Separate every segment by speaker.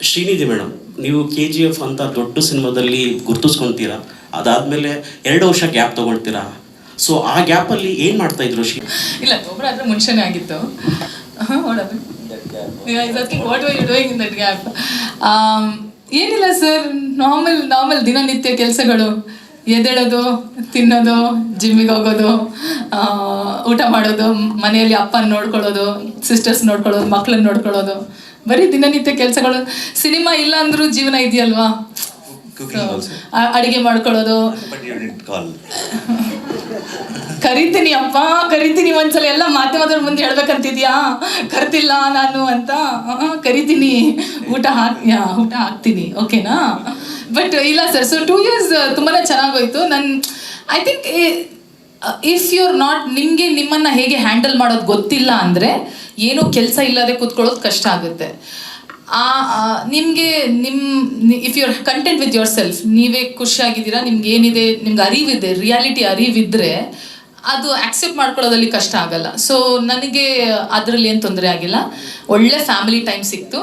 Speaker 1: Srinidhi madam, ನೀವು KGF ಅಂತ ದೊಡ್ಡ ಸಿನಿಮಾದಲ್ಲಿ ಗುರ್ತಿಸ್ಕೊತೀರಾ, ಅದಾದಮೇಲೆ 2 ವರ್ಷ ಗ್ಯಾಪ್ ತೊಗೊಳ್ತೀರಾ. ಸೊ ಆ ಗ್ಯಾಪಲ್ಲಿ ಏನು ಮಾಡ್ತಾಯಿದ್ರು
Speaker 2: ಇಲ್ಲ, ಒಬ್ಬರ ಆದರೆ ಮುಂಚೆನೇ ಆಗಿತ್ತು. What were you doing in that gap? ಏನಿಲ್ಲ ಸರ್, ನಾರ್ಮಲ್ ದಿನನಿತ್ಯ ಕೆಲಸಗಳು. ಎದ್ದೇಳೋದು, ತಿನ್ನೋದು, ಜಿಮ್ಮಿಗೆ ಹೋಗೋದು, ಊಟ ಮಾಡೋದು, ಮನೆಯಲ್ಲಿ ಅಪ್ಪನ ನೋಡ್ಕೊಳ್ಳೋದು, ಸಿಸ್ಟರ್ಸ್ ನೋಡ್ಕೊಳ್ಳೋದು, ಮಕ್ಕಳನ್ನ ನೋಡ್ಕೊಳ್ಳೋದು, ಬರೀ ದಿನನಿತ್ಯ ಕೆಲಸಗಳು. ಸಿನಿಮಾ ಇಲ್ಲ ಅಂದ್ರೂ ಜೀವನ ಇದೆಯಲ್ವಾ, ಅಡಿಗೆ ಮಾಡ್ಕೊಳ್ಳೋದು. ಕರಿತೀನಿ ಒಂದ್ಸಲ, ಎಲ್ಲ ಮಾಧ್ಯಮದವ್ರ ಮುಂದೆ ಹೇಳ್ಬೇಕಂತಿದ್ಯಾ, ಕರ್ತಿಲ್ಲ ನಾನು ಅಂತ. ಕರಿತೀನಿ, ಊಟ ಹಾಕ್ತೀನಿ, ಓಕೆನಾ? ಬಟ್ ಇಲ್ಲ ಸರ್, ಸೊ 2 years ತುಂಬಾ ಚೆನ್ನಾಗೋಯ್ತು. I think if you're not, ನಿಮ್ಮನ್ನು ಹೇಗೆ ಹ್ಯಾಂಡಲ್ ಮಾಡೋದು ಗೊತ್ತಿಲ್ಲ ಅಂದರೆ ಏನೂ ಕೆಲಸ ಇಲ್ಲದೆ ಕೂತ್ಕೊಳ್ಳೋದು ಕಷ್ಟ ಆಗುತ್ತೆ. ನಿಮಗೆ if you are content with yourself, ನೀವೇ ಖುಷಿಯಾಗಿದ್ದೀರಾ, ನಿಮ್ಗೆ ಏನಿದೆ, ನಿಮ್ಗೆ ಅರಿವಿದೆ, ರಿಯಾಲಿಟಿ ಅರಿವಿದ್ರೆ ಅದು ಆಕ್ಸೆಪ್ಟ್ ಮಾಡ್ಕೊಳ್ಳೋದಲ್ಲಿ ಕಷ್ಟ ಆಗಲ್ಲ. ಸೊ ನನಗೆ ಅದರಲ್ಲಿ ಏನು ತೊಂದರೆ ಆಗಿಲ್ಲ. ಒಳ್ಳೆ ಫ್ಯಾಮಿಲಿ ಟೈಮ್ ಸಿಕ್ತು.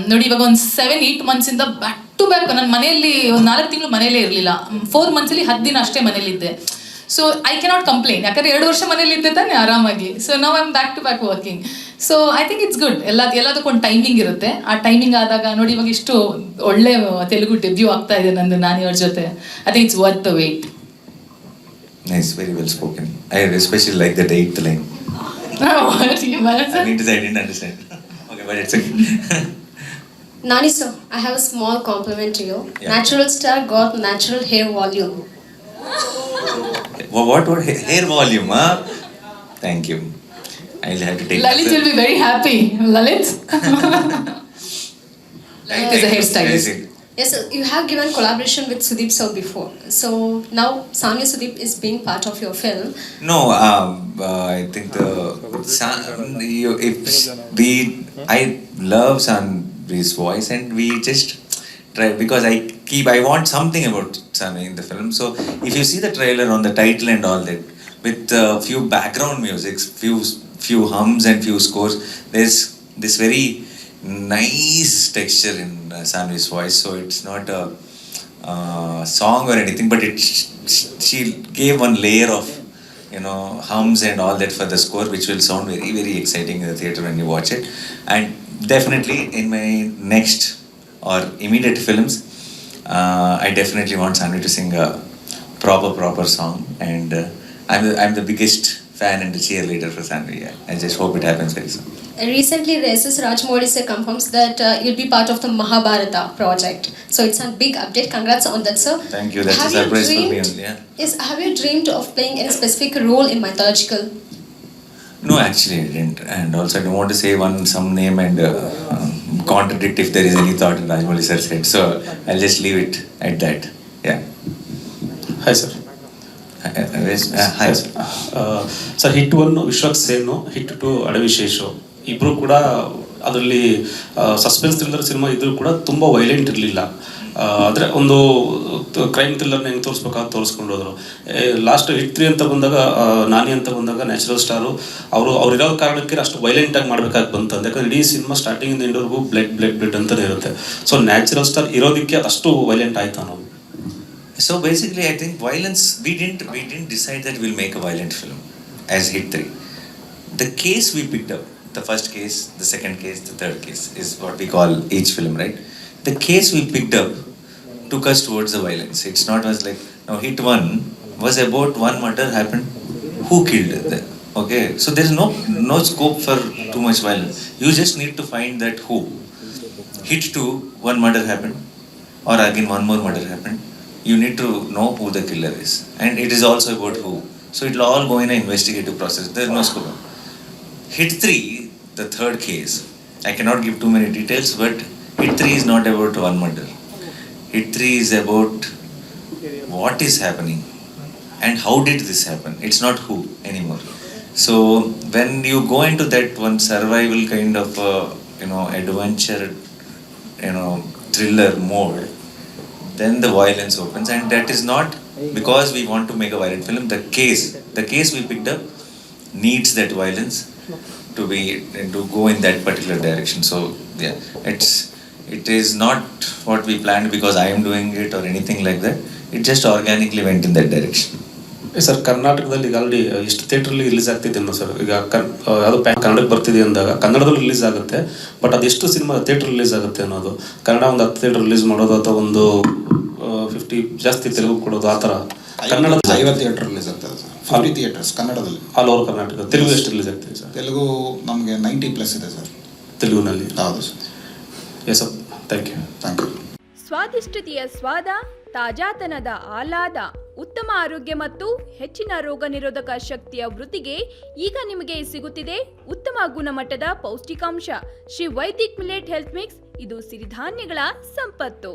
Speaker 2: ನೋಡಿ, ಇವಾಗ ಒಂದು 7-8 months ಬ್ಯಾಕ್ ಟು ಬ್ಯಾಕ್ ನನ್ನ ಮನೆಯಲ್ಲಿ ಒಂದು 4 ತಿಂಗಳು ಮನೇಲೇ ಇರಲಿಲ್ಲ. 4 months 10 ದಿನ ಅಷ್ಟೇ ಮನೇಲಿದ್ದೆ. ಸೊ ಐ ಕೆನಾಟ್ ಕಂಪ್ಲೇನ್, ಯಾಕಂದರೆ 2 ವರ್ಷ ಮನೇಲಿದ್ದೆ ತಾನೆ ಆರಾಮಾಗಿ. So now I am back to back working. So I think it's good. ಎಲ್ಲದಕ್ಕೊಂದು ಟೈಮಿಂಗ್ ಇರುತ್ತೆ. ಆ ಟೈಮಿಂಗ್ ಆದಾಗ ನೋಡಿ, ಇವಾಗ ಇಷ್ಟು ಒಳ್ಳೆ ತೆಲುಗು ಡೆಬ್ಯೂ ಆಗ್ತಾ ಇದೆ ನಂದು, ನಾನು ಇವ್ರ ಜೊತೆ. I think it's worth the wait.
Speaker 3: Nice, very well spoken. I especially like that 8th line. I didn't understand. Okay, but it's okay.
Speaker 4: Nani sir, I have a small compliment to you. Yeah. Natural star got natural hair volume.
Speaker 3: What hair volume? Huh? Thank you. I'll have to take.
Speaker 2: Lalit will be very happy. Lalit. Lalit is a hairstylist.
Speaker 4: Yes, sir, you have given collaboration with Sudeep sir before. So now Sanya Sudeep is being part of your film.
Speaker 3: No, I think I love Sanvi's voice, and we just try, because I want something about Sanvi in the film. So if you see the trailer on the title and all that, with few background musics, few hums and few scores, there's this very nice texture in Sanvi's voice. So it's not a song or anything, but she gave one layer of hums and all that for the score, which will sound very, very exciting in the theater when you watch it. And definitely in my next or immediate films, I definitely want Sanvi to sing a proper song, and I'm the biggest fan and the cheerleader for Sanvi. Yeah. I just hope it happens very soon.
Speaker 4: Recently, SS Rajmouli sir confirms that you'll be part of the Mahabharata project. So it's a big update. Congrats on that, sir.
Speaker 3: Thank you. That's a surprise for me only. Yeah.
Speaker 4: Yes. Have you dreamed of playing any specific role in mythological?
Speaker 3: No, actually I didn't. And also I don't want to say some name and contradict if there is any thought in Rajmouli sir's head. So I'll just leave it at that. Yeah.
Speaker 1: Hi sir.
Speaker 3: Hi sir.
Speaker 1: Sir, hit 1 Vishwak Sen, hit 2 Adivi Sesh, ಇಬ್ಬರು ಕೂಡ ಅದರಲ್ಲಿ suspense thriller cinema ಇದ್ರೂ ಕೂಡ ತುಂಬ violent ಇರಲಿಲ್ಲ. ಆದರೆ ಒಂದು crime ಥ್ರಿಲ್ಲರ್ನ ಹೆಂಗೆ ತೋರಿಸ್ಬೇಕಾದ್ರೆ ತೋರಿಸ್ಕೊಂಡು ಹೋದರು. ಲಾಸ್ಟ್ ಹಿಟ್ 3 ಅಂತ ಬಂದಾಗ, ನಾನಿ ಅಂತ ಬಂದಾಗ, ನ್ಯಾಚುರಲ್ ಸ್ಟಾರು ಅವ್ರಿರೋ ಕಾರಣಕ್ಕೆ ಅಷ್ಟು ವೈಲೆಂಟಾಗಿ ಮಾಡಬೇಕಾಗಿ ಬಂತು. ಯಾಕಂದರೆ ಇಡೀ ಸಿನಿಮಾ ಸ್ಟಾರ್ಟಿಂಗಿಂದ ಎಂಡ್ವರೆಗೂ ಬ್ಲಡ್ ಅಂತಲೇ ಇರುತ್ತೆ. ಸೊ ನ್ಯಾಚುರಲ್ ಸ್ಟಾರ್ ಇರೋದಕ್ಕೆ ಅಷ್ಟು ವೈಲೆಂಟ್ ಆಯ್ತು ಅನ್ನೋದು.
Speaker 3: So basically I think violence, we didn't decide that we'll make a violent film as Hit 3. The case we picked up, the first case, the second case, the third case is what we call each film, right? The case we picked up took us towards the violence. It's not was like, now Hit 1 was about one murder happened, who killed them? Okay, so there's no scope for too much violence. You just need to find that who. Hit 2, one murder happened, or again one more murder happened. You need to know who the killer is, and it is also about who. So it will all go in an investigative process. There is no scope. Hit 3, the third case, I cannot give too many details, but Hit 3 is not about one murder. Hit 3 is about what is happening and how did this happen. It's not who anymore. So when you go into that one survival kind of adventure, thriller mode, then the violence opens, and that is not because we want to make a violent film. The case we picked up needs that violence to go in that particular direction. So yeah, It is not what we planned because I am doing it or anything like that. It just organically went in that direction.
Speaker 1: Sir ಕರ್ನಾಟಕದಲ್ಲಿ ಈಗ already ಇಷ್ಟು ಥಿಯೇಟ್ರಲ್ಲಿ release ಆಗ್ತಿದೆ sir. ಈಗ ಯಾವುದೋ ಕನ್ನಡಕ್ಕೆ ಬರ್ತಿದೆ ಅಂದಾಗ ಕನ್ನಡದಲ್ಲಿ ರಿಲೀಸ್ ಆಗುತ್ತೆ, ಬಟ್ ಅದೆಷ್ಟು ಸಿನಿಮಾ ಥಿಯೇಟ್ರ್ ರಿಲೀಸ್ ಆಗುತ್ತೆ ಅನ್ನೋದು. ಕನ್ನಡ ಒಂದು 10 ಥಿಯೇಟ್ರ್ ರಿಲೀಸ್ ಮಾಡೋದು ಅಥವಾ ಒಂದು 50 ಜಾಸ್ತಿ ತೆಲುಗು ಕೊಡೋದು, ಆ ಥರ. ಕನ್ನಡ
Speaker 5: 50 ಥಿಯೇಟರ್ ರಿಲೀಸ್ ಆಗ್ತದೆ ಸರ್, 50 ಥಿಯೇಟರ್ಸ್ ಕನ್ನಡದಲ್ಲಿ
Speaker 1: ಆಲ್ ಓವರ್ ಕರ್ನಾಟಕ. ತೆಲುಗು ಎಷ್ಟು ರಿಲೀಸ್ ಆಗ್ತಿದೆ ಸರ್?
Speaker 5: ತೆಲುಗು ನಮಗೆ 90+ ಇದೆ ಸರ್
Speaker 1: ತೆಲುಗುನಲ್ಲಿ.
Speaker 5: ಹೌದು sir.
Speaker 1: Yes sir, thank you.
Speaker 5: Thank you.
Speaker 6: ಸ್ವಾದಿಷ್ಟತೆಯ ಸ್ವಾದ, ತಾಜಾತನದ ಆಹ್ಲಾದ, ಉತ್ತಮ ಆರೋಗ್ಯ ಮತ್ತು ಹೆಚ್ಚಿನ ರೋಗ ನಿರೋಧಕ ಶಕ್ತಿಯ ವೃದ್ಧಿಗೆ ಈಗ ನಿಮಗೆ ಸಿಗುತ್ತಿದೆ ಉತ್ತಮ ಗುಣಮಟ್ಟದ ಪೌಷ್ಟಿಕಾಂಶ. Shri Vaidik millet health mix, ಇದು ಸಿರಿಧಾನ್ಯಗಳ ಸಂಪತ್ತು.